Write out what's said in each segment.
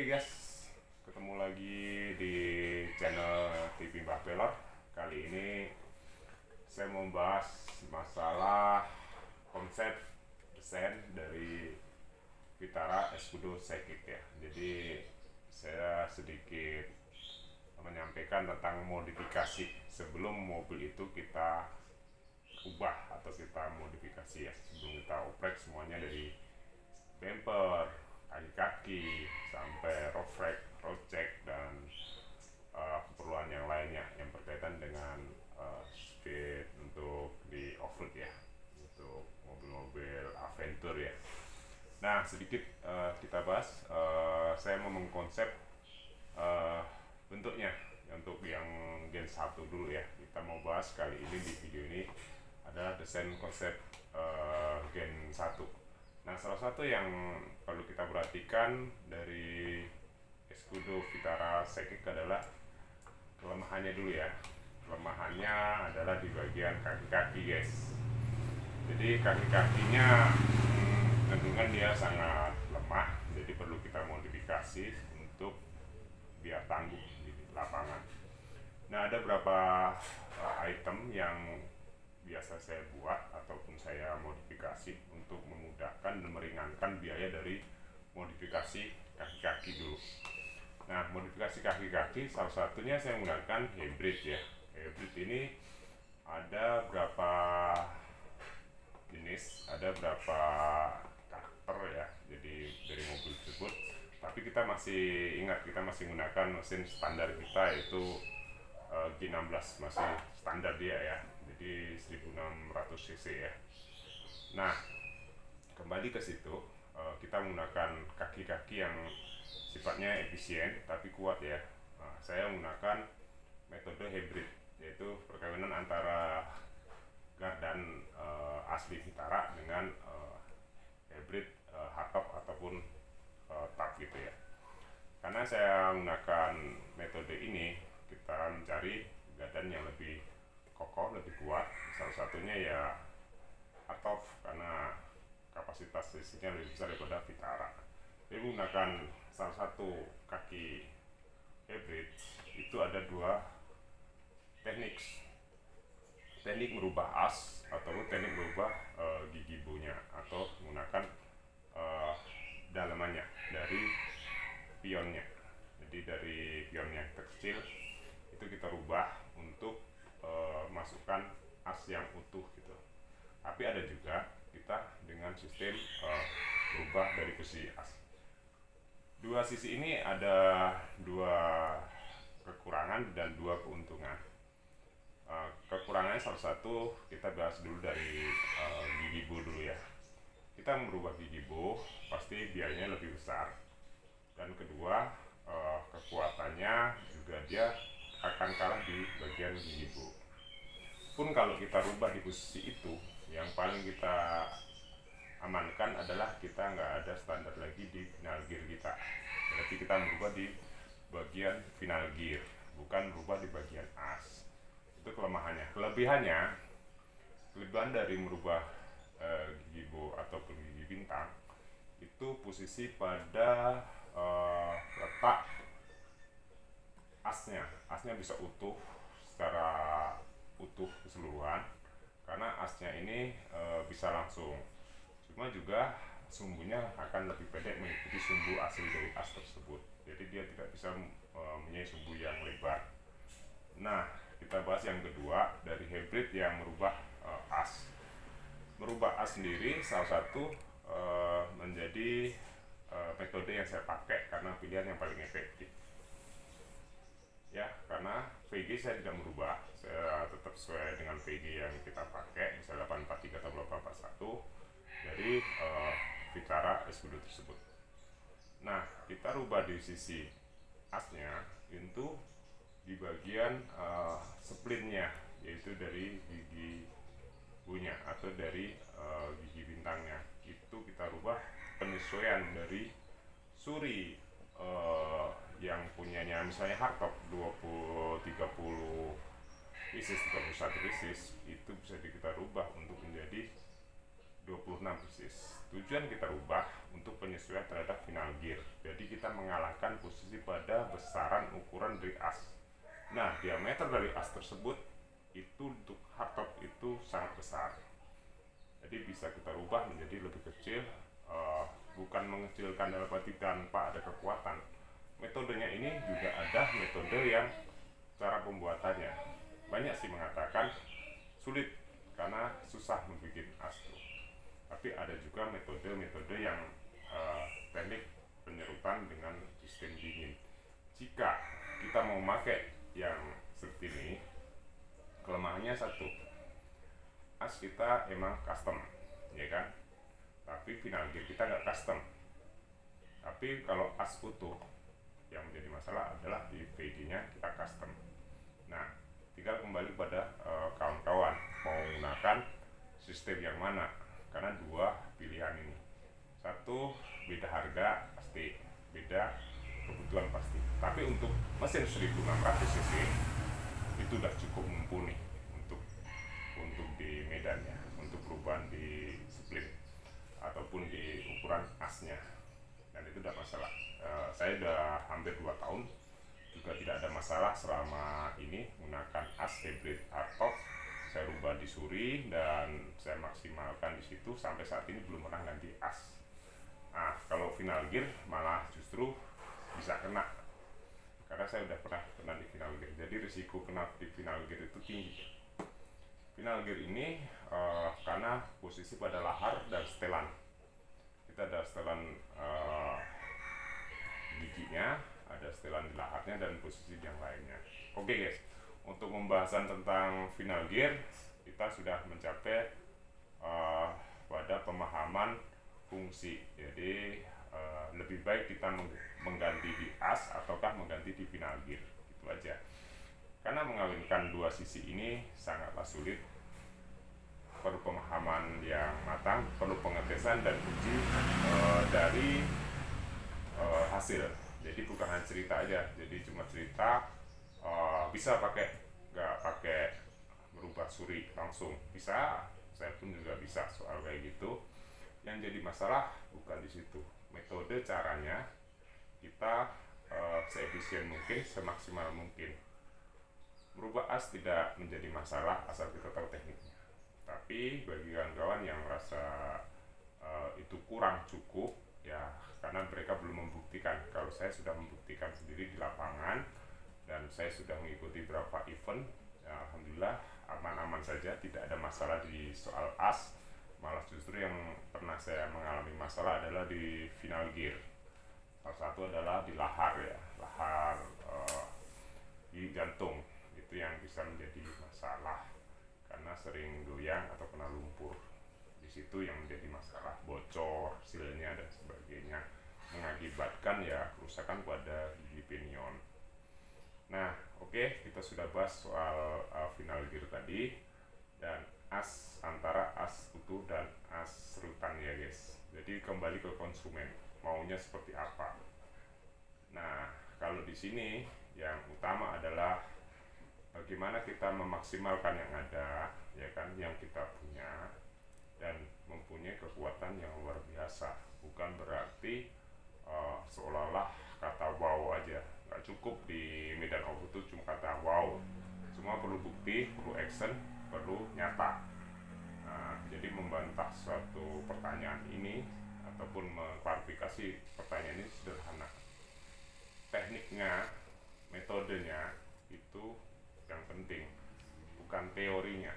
Oke guys, ketemu lagi di channel TV Mbah Pelor. Kali ini saya mau bahas masalah konsep desain dari Vitara Escudo Psychic ya. Jadi saya sedikit menyampaikan tentang modifikasi sebelum mobil itu kita ubah atau kita modifikasi ya. Sebelum kita oprek semuanya dari bumper, kaki-kaki, sampai road rack, road check, dan keperluan yang lainnya yang berkaitan dengan speed untuk di off-road ya, untuk mobil-mobil adventure ya. Nah, sedikit kita bahas, saya mau mengkonsep bentuknya untuk yang Gen 1 dulu ya. Kita mau bahas kali ini di video ini adalah desain konsep Gen 1. Nah, salah satu yang perlu kita perhatikan dari Escudo Vitara Psychic adalah kelemahannya dulu ya. Kelemahannya adalah di bagian kaki-kaki guys. Jadi kaki-kakinya kandungan dia sangat lemah, jadi perlu kita modifikasi untuk biar tangguh di lapangan. Nah, ada beberapa item yang biasa saya buat ataupun saya modifikasi untuk memudahkan dan meringankan biaya dari modifikasi kaki-kaki dulu. Nah, modifikasi kaki-kaki salah satunya saya menggunakan hybrid ya. Hybrid ini ada berapa jenis, ada berapa karakter ya, jadi dari mobil tersebut. Tapi kita masih ingat, kita masih menggunakan mesin standar kita yaitu G16, masih standar dia ya, jadi 1600 cc ya. Nah, kembali ke situ, kita menggunakan kaki-kaki yang sifatnya efisien tapi kuat ya. Nah, saya menggunakan metode hybrid, yaitu perkawinan antara gardan asli Vitara dengan hybrid hardtop ataupun tap gitu ya. Karena saya menggunakan metode ini, kita mencari gardan yang lebih kokoh, lebih kuat. Salah satunya ya hardtop karena kapasitas listriknya lebih besar daripada Vitara. Jadi menggunakan salah satu kaki hybrid itu ada dua teknik. Teknik merubah as atau teknik merubah gigi bonya, atau menggunakan dalamannya dari pionnya. Jadi dari pion yang kecil itu kita rubah untuk masukkan as yang utuh gitu. Tapi ada juga kita dengan sistem rubah dari besi as. Dua sisi ini ada dua kekurangan dan dua keuntungan. Kekurangannya salah satu kita bahas dulu dari gigi bo dulu ya. Kita merubah gigi bo pasti biayanya lebih besar, dan kedua kekuatannya juga dia akan kalah di bagian gigi bo. Pun kalau kita rubah di posisi itu, yang paling kita amankan adalah kita nggak ada standar lagi di final gear kita. Berarti kita merubah di bagian final gear, bukan merubah di bagian as. Itu kelemahannya. Kelebihan dari merubah gigi bo ataupun gigi bintang itu posisi pada letak asnya bisa utuh, secara utuh keseluruhan, karena asnya ini bisa langsung. Cuma juga sumbunya akan lebih pendek mengikuti sumbu asli dari as tersebut, jadi dia tidak bisa mempunyai sumbu yang lebar. Nah, kita bahas yang kedua dari hybrid yang merubah as. Merubah as sendiri salah satu menjadi metode yang saya pakai karena pilihan yang paling efektif ya. Karena VG saya tidak merubah, saya tetap sesuai dengan VG yang kita pakai, misalnya 843 atau 841 dari Vitara Escudo tersebut. Nah, kita rubah di sisi asnya itu di bagian splinnya, yaitu dari gigi bunya atau dari gigi bintangnya. Itu kita rubah penyesuaian dari suri yang punyanya misalnya hardtop 20-30 pieces, 31 pieces, itu bisa kita rubah untuk menjadi 26 pieces. Tujuan kita rubah untuk penyesuaian terhadap final gear. Jadi kita mengalahkan posisi pada besaran ukuran dari as. Nah, diameter dari as tersebut itu untuk hardtop itu sangat besar. Jadi bisa kita rubah menjadi lebih kecil, bukan mengecilkan dalam arti tanpa ada kekuatan. Metodenya ini juga ada metode yang cara pembuatannya. Banyak sih mengatakan sulit karena susah membuat as tuh. Tapi ada juga metode-metode yang teknik penyerutan dengan sistem dingin. Jika kita mau pakai yang seperti ini, kelemahannya satu, as kita emang custom, ya kan? Tapi final gear kita nggak custom. Tapi kalau as utuh, yang menjadi masalah adalah di VG-nya kita custom. Nah, tinggal kembali pada kawan-kawan mau menggunakan sistem yang mana, karena dua pilihan ini, satu beda harga pasti, beda kebutuhan pasti. Tapi untuk mesin 1600 cc itu udah cukup mumpuni untuk di medannya, untuk perubahan di split ataupun di ukuran asnya, dan itu udah masalah. Saya udah hampir 2 tahun juga tidak ada masalah selama ini menggunakan as hybrid hardtop. Saya rubah di suri dan saya maksimalkan di situ, sampai saat ini belum pernah ganti as. Nah, kalau final gear malah justru bisa kena, karena saya udah pernah di final gear. Jadi risiko kena di final gear itu tinggi. Final gear ini karena posisi pada lahar dan setelan, kita ada setelan giginya, ada setelan di laharnya dan posisi yang lainnya. Oke guys, untuk pembahasan tentang final gear kita sudah mencapai pada pemahaman fungsi. Jadi lebih baik kita mengganti di as ataukah mengganti di final gear, gitu aja. Karena mengawinkan dua sisi ini sangatlah sulit, perlu pemahaman yang matang, perlu pengetesan dan uji dari hasil. Jadi bukan hanya cerita aja, jadi cuma cerita bisa pakai, nggak pakai merubah suri langsung bisa, saya pun juga bisa soal kayak gitu. Yang jadi masalah bukan di situ, metode caranya kita seefisien mungkin, semaksimal mungkin. Merubah as tidak menjadi masalah asal kita tahu tekniknya. Tapi bagi kawan-kawan yang merasa itu kurang cukup, ya karena mereka belum membuktikan. Kalau saya sudah membuktikan sendiri di lapangan dan saya sudah mengikuti beberapa event, ya, alhamdulillah aman-aman saja, tidak ada masalah di soal as. Malah justru yang pernah saya mengalami masalah adalah di final gear. Salah satu adalah di lahar, ya, lahar di jantung, itu yang bisa menjadi masalah karena sering goyang atau kena lumpur. Di situ yang menjadi masalah, bocor silnya dan sebagainya, mengakibatkan ya kerusakan pada gigi pinion. Nah, oke, kita sudah bahas soal final gear tadi dan as, antara as utuh dan as serutan ya guys. Jadi kembali ke konsumen maunya seperti apa. Nah, kalau di sini yang utama adalah bagaimana kita memaksimalkan yang ada, ya kan, yang kita punya, dan mempunyai kekuatan yang luar biasa. Bukan berarti seolah-olah kata wow aja, nggak cukup di medan off itu cuma kata wow, semua perlu bukti, perlu action, perlu nyata. Nah, jadi membantah suatu pertanyaan ini ataupun mengklarifikasi pertanyaan ini sederhana. Tekniknya, metodenya itu yang penting, bukan teorinya.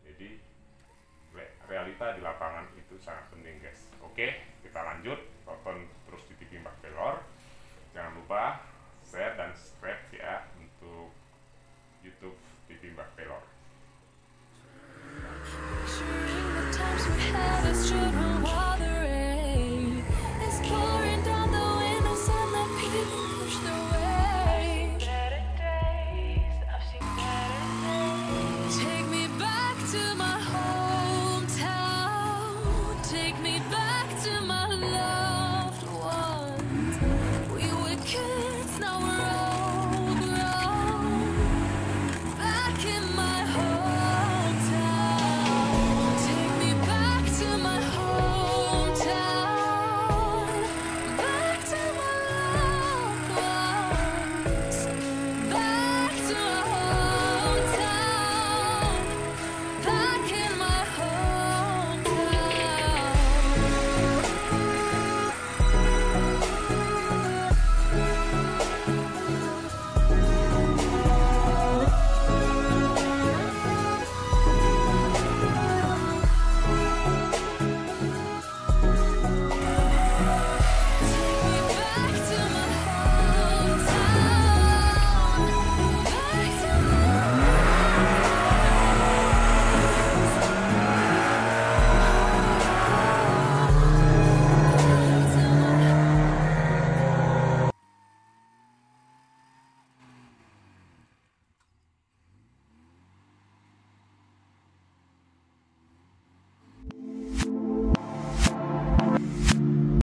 Jadi realita di lapangan itu sangat penting guys. Oke, kita lanjut, tonton terus di TV Mbak Pelor. Jangan lupa share dan subscribe ya untuk YouTube TV Mbak Pelor.